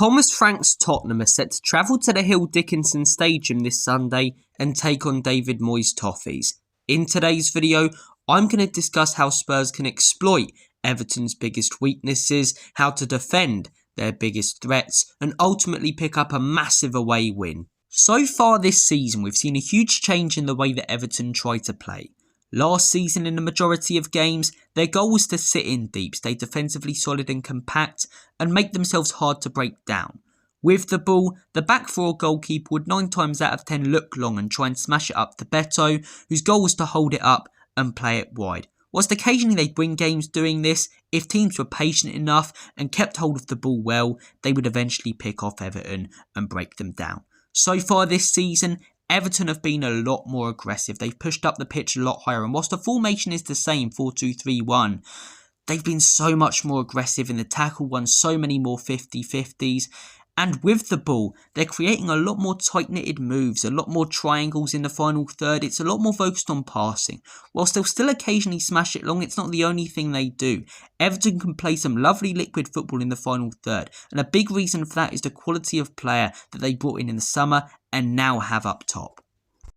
Thomas Frank's Tottenham are set to travel to the Dickinson Stadium this Sunday and take on David Moyes' Toffees. In today's video, I'm going to discuss how Spurs can exploit Everton's biggest weaknesses, how to defend their biggest threats, and ultimately pick up a massive away win. So far this season, we've seen a huge change in the way that Everton try to play. Last season, in the majority of games, their goal was to sit in deep, stay defensively solid and compact, and make themselves hard to break down. With the ball, the back four goalkeeper would 9 times out of 10 look long and try and smash it up to Beto, whose goal was to hold it up and play it wide. Whilst occasionally they'd win games doing this, if teams were patient enough and kept hold of the ball well, they would eventually pick off Everton and break them down. So far this season, Everton have been a lot more aggressive. They've pushed up the pitch a lot higher. And whilst the formation is the same, 4-2-3-1, they've been so much more aggressive in the tackle, won so many more 50-50s. And with the ball, they're creating a lot more tight-knitted moves, a lot more triangles in the final third. It's a lot more focused on passing. Whilst they'll still occasionally smash it long, it's not the only thing they do. Everton can play some lovely liquid football in the final third. And a big reason for that is the quality of player that they brought in the summer and now have up top.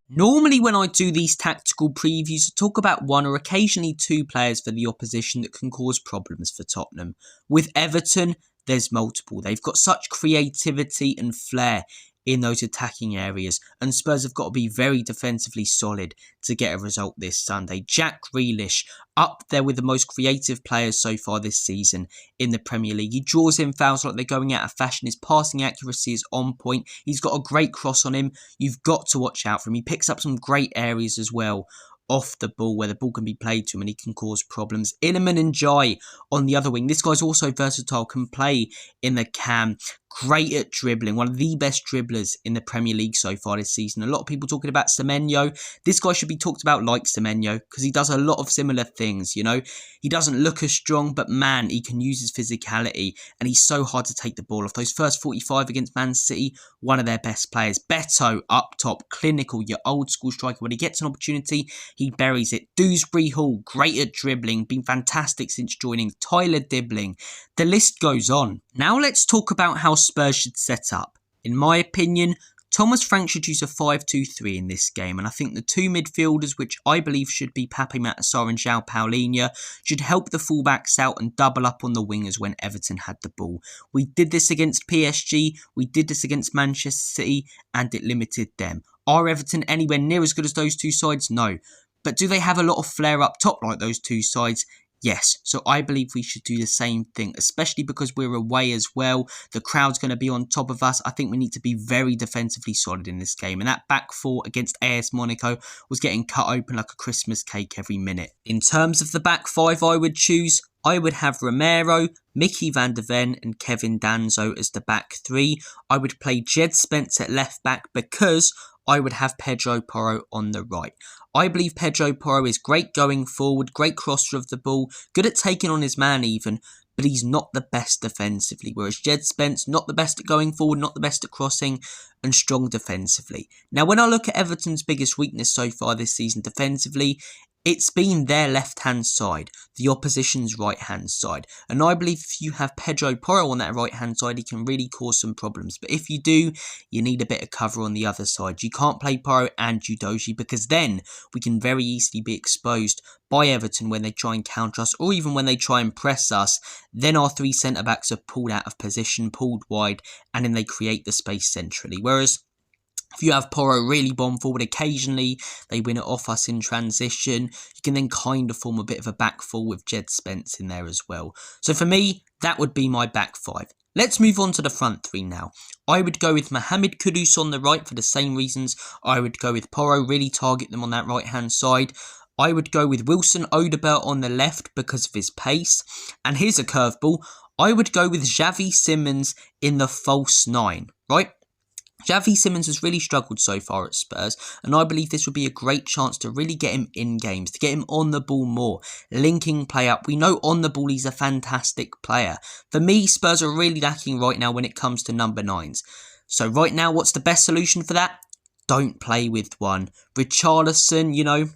Normally when I do these tactical previews, I talk about 1 or occasionally 2 players for the opposition that can cause problems for Tottenham. With Everton, there's multiple. They've got such creativity and flair in those attacking areas, and Spurs have got to be very defensively solid to get a result this Sunday. Jack Grealish, up there with the most creative players so far this season in the Premier League. He draws in fouls like they're going out of fashion. His passing accuracy is on point. He's got a great cross on him. You've got to watch out for him. He picks up some great areas as well off the ball where the ball can be played to him and he can cause problems. Iliman and Jai on the other wing. This guy's also versatile, can play in the cam. Great at dribbling, one of the best dribblers in the Premier League so far this season. A lot of people talking about Semenyo. This guy should be talked about like Semenyo because he does a lot of similar things, you know. He doesn't look as strong, but man, he can use his physicality and he's so hard to take the ball off. Those first 45 against Man City, one of their best players. Beto up top, clinical, your old school striker. When he gets an opportunity, he buries it. Dewsbury Hall, great at dribbling, been fantastic since joining. Tyler Dibbling, the list goes on. Now let's talk about how Spurs should set up. In my opinion, Thomas Frank should use a 5-2-3 in this game, and I think the 2 midfielders, which I believe should be Pape Matar and João Paulinho, should help the fullbacks out and double up on the wingers when Everton had the ball. We did this against PSG, we did this against Manchester City, and it limited them. Are Everton anywhere near as good as those 2 sides? No. But do they have a lot of flair up top like those 2 sides? Yes, so I believe we should do the same thing, especially because we're away as well. The crowd's going to be on top of us. I think we need to be very defensively solid in this game. And that back 4 against AS Monaco was getting cut open like a Christmas cake every minute. In terms of the back 5 I would choose, I would have Romero, Mickey van de Ven and Kevin Danso as the back 3. I would play Jed Spence at left back because I would have Pedro Porro on the right. I believe Pedro Porro is great going forward, great crosser of the ball, good at taking on his man even, but he's not the best defensively. Whereas Jed Spence, not the best at going forward, not the best at crossing, and strong defensively. Now, when I look at Everton's biggest weakness so far this season defensively, it's been their left-hand side, the opposition's right-hand side. And I believe if you have Pedro Porro on that right-hand side, he can really cause some problems. But if you do, you need a bit of cover on the other side. You can't play Porro and Udogie because then we can very easily be exposed by Everton when they try and counter us or even when they try and press us. Then our 3 centre-backs are pulled out of position, pulled wide, and then they create the space centrally. Whereas if you have Porro really bomb forward, occasionally they win it off us in transition. You can then kind of form a bit of a back 4 with Jed Spence in there as well. So for me, that would be my back 5. Let's move on to the front 3 now. I would go with Mohamed Kudus on the right for the same reasons. I would go with Porro, really target them on that right-hand side. I would go with Wilson Odobert on the left because of his pace. And here's a curveball. I would go with Xavi Simons in the false 9, right? Xavi Simons has really struggled so far at Spurs, and I believe this would be a great chance to really get him in games, to get him on the ball more, linking play up. We know on the ball he's a fantastic player. For me, Spurs are really lacking right now when it comes to number 9s. So right now, what's the best solution for that? Don't play with one. Richarlison, you know,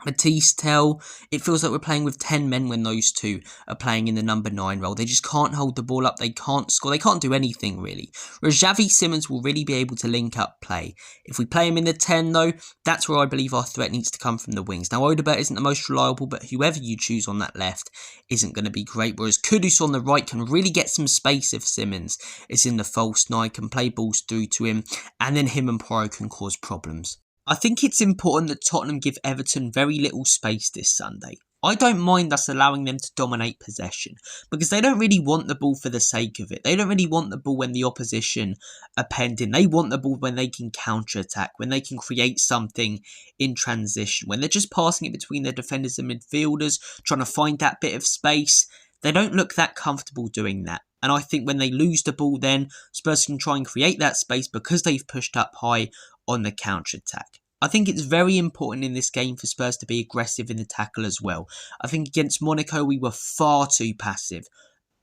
Matisse Tell, it feels like we're playing with 10 men when those two are playing in the number 9 role. They just can't hold the ball up, they can't score, they can't do anything really. Whereas Xavi Simons will really be able to link up play. If we play him in the 10 though, that's where I believe our threat needs to come from the wings. Now Odobert isn't the most reliable, but whoever you choose on that left isn't going to be great. Whereas Kudus on the right can really get some space if Simons is in the false 9, can play balls through to him, and then him and Porro can cause problems. I think it's important that Tottenham give Everton very little space this Sunday. I don't mind us allowing them to dominate possession because they don't really want the ball for the sake of it. They don't really want the ball when the opposition are penned in. They want the ball when they can counter-attack, when they can create something in transition, when they're just passing it between their defenders and midfielders, trying to find that bit of space. They don't look that comfortable doing that. And I think when they lose the ball then, Spurs can try and create that space because they've pushed up high on the counter-attack. I think it's very important in this game for Spurs to be aggressive in the tackle as well. I think against Monaco we were far too passive.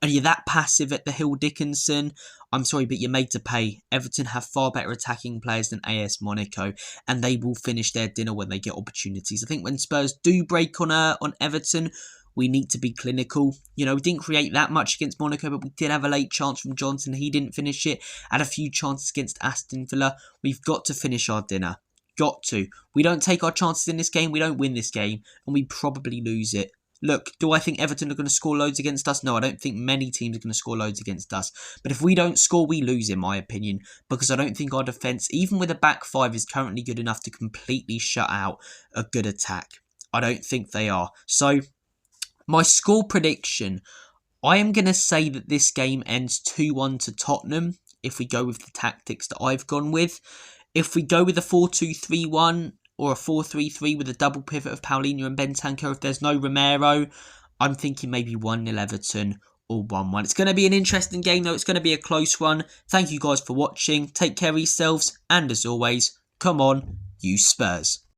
And you're that passive at the Hill Dickinson, I'm sorry, but you're made to pay. Everton have far better attacking players than AS Monaco, and they will finish their dinner when they get opportunities. I think when Spurs do break on Everton, we need to be clinical. You know, we didn't create that much against Monaco, but we did have a late chance from Johnson. He didn't finish it. Had a few chances against Aston Villa. We've got to finish our dinner. Got to. We don't take our chances in this game, we don't win this game, and we probably lose it. Look, do I think Everton are going to score loads against us? No, I don't think many teams are going to score loads against us. But if we don't score, we lose, in my opinion, because I don't think our defence, even with a back 5, is currently good enough to completely shut out a good attack. I don't think they are. So, my score prediction, I am going to say that this game ends 2-1 to Tottenham, if we go with the tactics that I've gone with. If we go with a 4-2-3-1 or a 4-3-3 with a double pivot of Paulinho and Bentancur, if there's no Romero, I'm thinking maybe 1-0 Everton or 1-1. It's going to be an interesting game though. It's going to be a close one. Thank you guys for watching. Take care of yourselves. And as always, come on, you Spurs.